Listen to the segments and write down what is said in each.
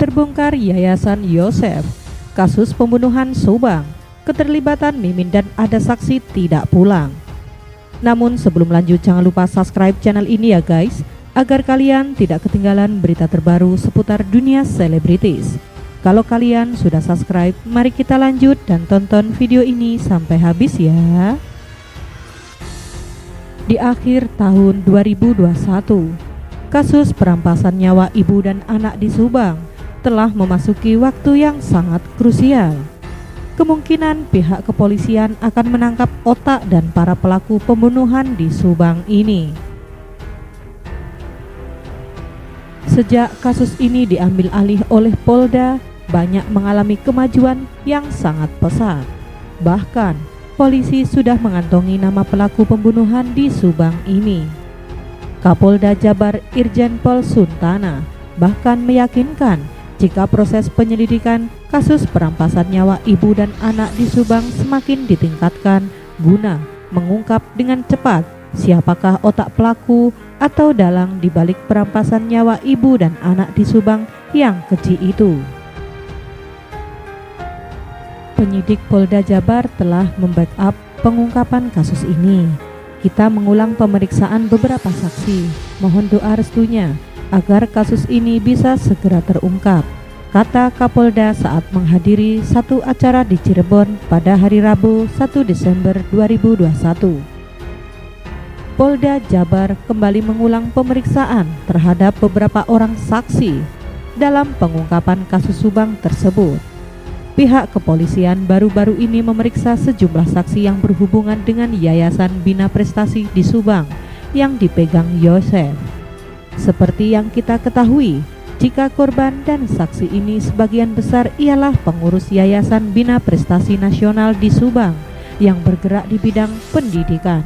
Terbongkar Yayasan Yosef, kasus pembunuhan Subang, keterlibatan Mimin dan ada saksi tidak pulang. Namun sebelum lanjut jangan lupa subscribe channel ini ya guys, agar kalian tidak ketinggalan berita terbaru seputar dunia selebritis. Kalau kalian sudah subscribe, mari kita lanjut dan tonton video ini sampai habis ya. Di akhir tahun 2021, kasus perampasan nyawa ibu dan anak di Subang telah memasuki waktu yang sangat krusial. Kemungkinan pihak kepolisian akan menangkap otak dan para pelaku pembunuhan di Subang ini. Sejak kasus ini diambil alih oleh Polda, banyak mengalami kemajuan yang sangat pesat. Bahkan, polisi sudah mengantongi nama pelaku pembunuhan di Subang ini. Kapolda Jabar Irjen Pol Suntana bahkan meyakinkan jika proses penyelidikan kasus perampasan nyawa ibu dan anak di Subang semakin ditingkatkan guna mengungkap dengan cepat siapakah otak pelaku atau dalang di balik perampasan nyawa ibu dan anak di Subang yang keji itu. Penyidik Polda Jabar telah membackup pengungkapan kasus ini. Kita mengulang pemeriksaan beberapa saksi. Mohon doa restunya agar kasus ini bisa segera terungkap, kata Kapolda saat menghadiri satu acara di Cirebon pada hari Rabu 1 Desember 2021. Polda Jabar kembali mengulang pemeriksaan terhadap beberapa orang saksi dalam pengungkapan kasus Subang tersebut. Pihak kepolisian baru-baru ini memeriksa sejumlah saksi yang berhubungan dengan Yayasan Bina Prestasi di Subang yang dipegang Yosef. Seperti yang kita ketahui, jika korban dan saksi ini sebagian besar ialah pengurus Yayasan Bina Prestasi Nasional di Subang yang bergerak di bidang pendidikan.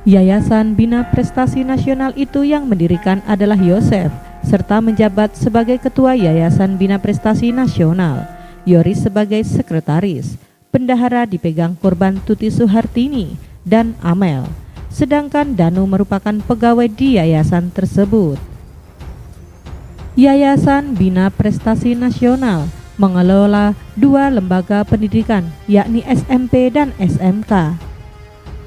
Yayasan Bina Prestasi Nasional itu yang mendirikan adalah Yosef, serta menjabat sebagai Ketua Yayasan Bina Prestasi Nasional. Yoris sebagai sekretaris, bendahara dipegang korban Tuti Suhartini dan Amel, sedangkan Danu merupakan pegawai di yayasan tersebut. Yayasan Bina Prestasi Nasional mengelola dua lembaga pendidikan, yakni SMP dan SMK.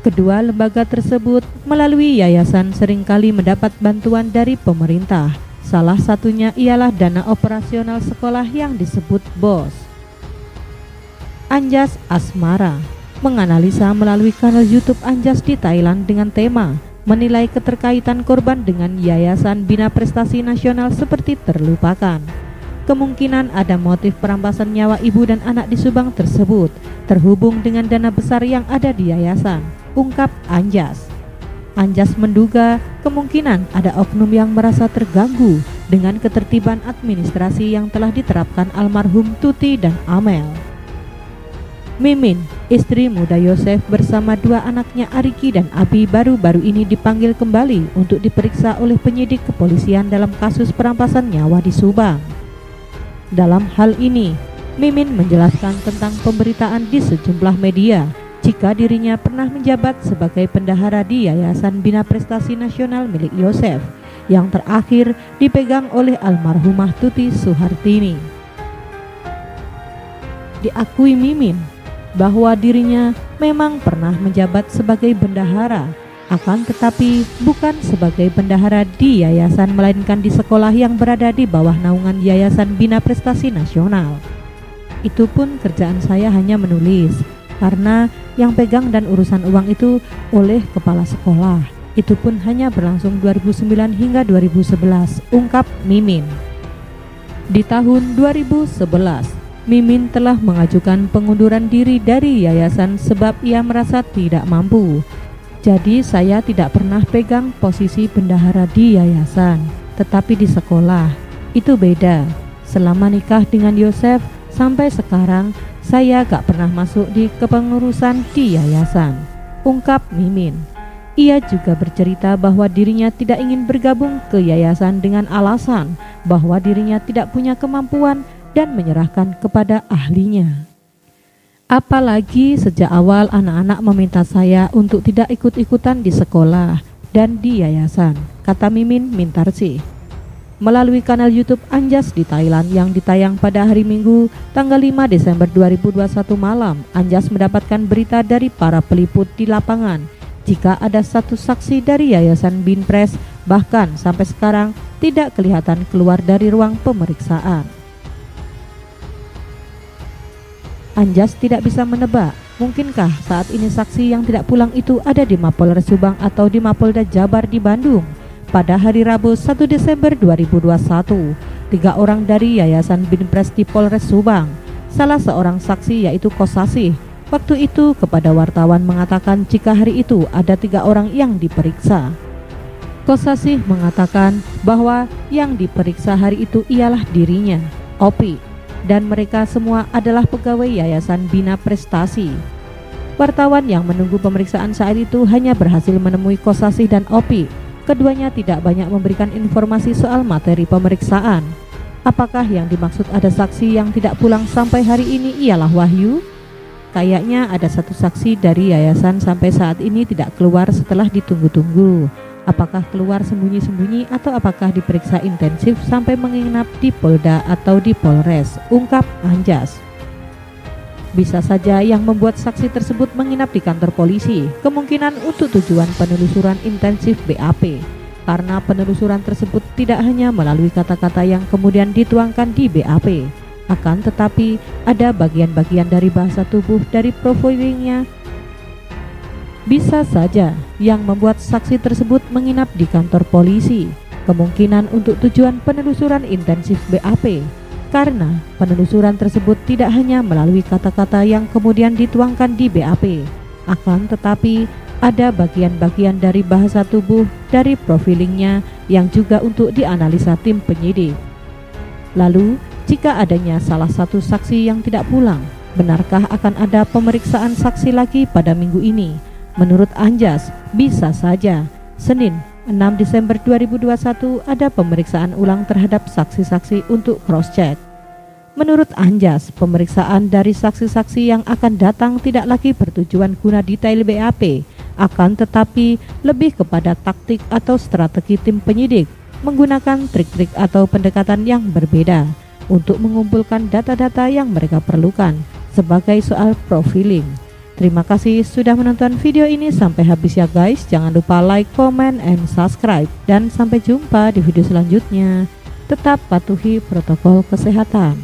Kedua lembaga tersebut melalui yayasan seringkali mendapat bantuan dari pemerintah. Salah satunya ialah dana operasional sekolah yang disebut BOS. Anjas Asmara menganalisa melalui kanal YouTube Anjas di Thailand dengan tema menilai keterkaitan korban dengan Yayasan Bina Prestasi Nasional seperti terlupakan. Kemungkinan ada motif perampasan nyawa ibu dan anak di Subang tersebut terhubung dengan dana besar yang ada di yayasan, ungkap Anjas. Anjas menduga kemungkinan ada oknum yang merasa terganggu dengan ketertiban administrasi yang telah diterapkan almarhum Tuti dan Amel. Mimin, istri muda Yosef bersama dua anaknya Ariki dan Abi baru-baru ini dipanggil kembali untuk diperiksa oleh penyidik kepolisian dalam kasus perampasan nyawa di Subang. Dalam hal ini, Mimin menjelaskan tentang pemberitaan di sejumlah media jika dirinya pernah menjabat sebagai bendahara di Yayasan Bina Prestasi Nasional milik Yosef yang terakhir dipegang oleh almarhumah Tuti Suhartini. Diakui Mimin bahwa dirinya memang pernah menjabat sebagai bendahara, akan tetapi bukan sebagai bendahara di yayasan melainkan di sekolah yang berada di bawah naungan Yayasan Bina Prestasi Nasional. Itu pun kerjaan saya hanya menulis, karena yang pegang dan urusan uang itu oleh kepala sekolah. Itu pun hanya berlangsung 2009 hingga 2011, ungkap Mimin. Di tahun 2011, Mimin telah mengajukan pengunduran diri dari yayasan sebab ia merasa tidak mampu. Jadi saya tidak pernah pegang posisi bendahara di yayasan, tetapi di sekolah. Itu beda. Selama nikah dengan Yosef, sampai sekarang saya gak pernah masuk di kepengurusan di yayasan, ungkap Mimin. Ia juga bercerita bahwa dirinya tidak ingin bergabung ke yayasan dengan alasan bahwa dirinya tidak punya kemampuan dan menyerahkan kepada ahlinya. Apalagi sejak awal anak-anak meminta saya untuk tidak ikut-ikutan di sekolah dan di yayasan, kata Mimin Mintarsih. melalui kanal YouTube Anjas di Thailand yang ditayang pada hari Minggu tanggal 5 Desember 2021 malam. Anjas mendapatkan berita dari para peliput di lapangan jika ada satu saksi dari Yayasan Binpres bahkan sampai sekarang tidak kelihatan keluar dari ruang pemeriksaan. Anjas tidak bisa menebak, mungkinkah saat ini saksi yang tidak pulang itu ada di Mapolres Subang atau di Mapolda Jabar di Bandung. Pada hari Rabu 1 Desember 2021, 3 orang dari Yayasan Binpres di Polres Subang, salah seorang saksi yaitu Kosasih, waktu itu kepada wartawan mengatakan jika hari itu ada 3 orang yang diperiksa. Kosasih mengatakan bahwa yang diperiksa hari itu ialah dirinya, Opi, dan mereka semua adalah pegawai Yayasan Bina Prestasi. Wartawan yang menunggu pemeriksaan saat itu hanya berhasil menemui Kosasih dan Opi. Keduanya tidak banyak memberikan informasi soal materi pemeriksaan. Apakah yang dimaksud ada saksi yang tidak pulang sampai hari ini ialah Wahyu? Kayaknya ada satu saksi dari yayasan sampai saat ini tidak keluar setelah ditunggu-tunggu. Apakah keluar sembunyi-sembunyi atau apakah diperiksa intensif sampai menginap di Polda atau di Polres, ungkap Anjas. Bisa saja yang membuat saksi tersebut menginap di kantor polisi, kemungkinan untuk tujuan penelusuran intensif BAP, karena penelusuran tersebut tidak hanya melalui kata-kata yang kemudian dituangkan di BAP, akan tetapi ada bagian-bagian dari bahasa tubuh dari profilingnya. Bisa saja yang membuat saksi tersebut menginap di kantor polisi, kemungkinan untuk tujuan penelusuran intensif BAP, karena penelusuran tersebut tidak hanya melalui kata-kata yang kemudian dituangkan di BAP, akan tetapi ada bagian-bagian dari bahasa tubuh dari profilingnya yang juga untuk dianalisa tim penyidik. Lalu, jika adanya salah satu saksi yang tidak pulang, benarkah akan ada pemeriksaan saksi lagi pada minggu ini? Menurut Anjas, bisa saja. Senin 6 Desember 2021 ada pemeriksaan ulang terhadap saksi-saksi untuk cross-check. Menurut Anjas, pemeriksaan dari saksi-saksi yang akan datang tidak lagi bertujuan guna detail BAP, akan tetapi lebih kepada taktik atau strategi tim penyidik menggunakan trik-trik atau pendekatan yang berbeda untuk mengumpulkan data-data yang mereka perlukan sebagai soal profiling. Terima kasih sudah menonton video ini sampai habis ya guys. Jangan lupa like, comment, and subscribe. Dan sampai jumpa di video selanjutnya. Tetap patuhi protokol kesehatan.